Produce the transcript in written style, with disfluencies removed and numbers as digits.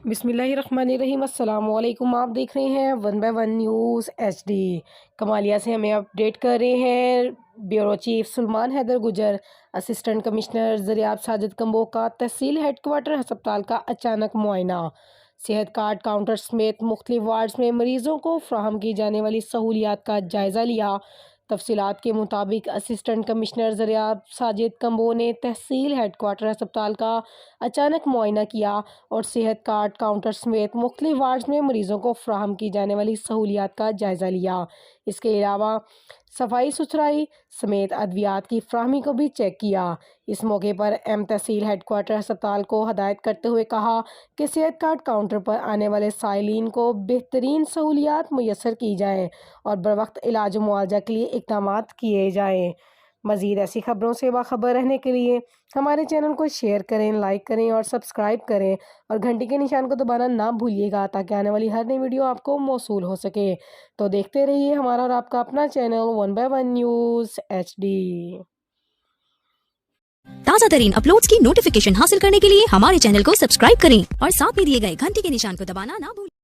बिस्मिल्लाहिर्रहमानिर्रहीम। अस्सलाम वालेकुम। आप देख रहे हैं 1 बाय 1 न्यूज़ HD। कमालिया से हमें अपडेट कर रहे हैं ब्यूरो चीफ सुलेमान हैदर गुजर। Assistant commissioner Zaryab Sajid combo का तहसील हेडक्वार्टर अस्पताल का अचानक मुआयना। सेहत कार्ड काउंटर समेत मुख्तलिफ वार्ड्स में मरीजों को फ्राहम की जाने वाली सहूलियात का जायज़ा लिया। तफसीलात के मुताबिक assistant commissioner Zaryab Sajid combo ने तहसील हेडक्वार्टर अस्पताल का अचानक मुआयना किया और सेहत कार्ड काउंटर समेत मुख्तलिफ वार्ड्स में मरीजों को फ्राहम की जाने वाली सहूलियात का जायज़ा लिया। इसके अलावा सफाई सुथराई समेत अद्वियात की फ्राहमी को भी चेक किया। इस मौके पर तहसील हेडक्वार्टर अस्पताल को हदायत करते हुए कहा कि सेहत कार्ड काउंटर पर आने वाले साइलिन को बेहतरीन सहूलियात मुयसर की जाएँ और बर वक्त इलाज मुआवजा के लिए इक़दाम किए जाएँ। मज़ीद ऐसी खबरों से बाखबर रहने के लिए हमारे चैनल को शेयर करें, लाइक करें और सब्सक्राइब करें और घंटी के निशान को दबाना ना भूलिएगा ताकि आने वाली हर नई वीडियो आपको मौसूल हो सके। तो देखते रहिए हमारा और आपका अपना चैनल 1 बाय 1 न्यूज़ HD। ताज़ा तरीन अपलोड्स की नोटिफिकेशन हासिल करने के लिए हमारे चैनल को सब्सक्राइब करें और साथ में दिए गए घंटी के निशान को दबाना ना भूलें।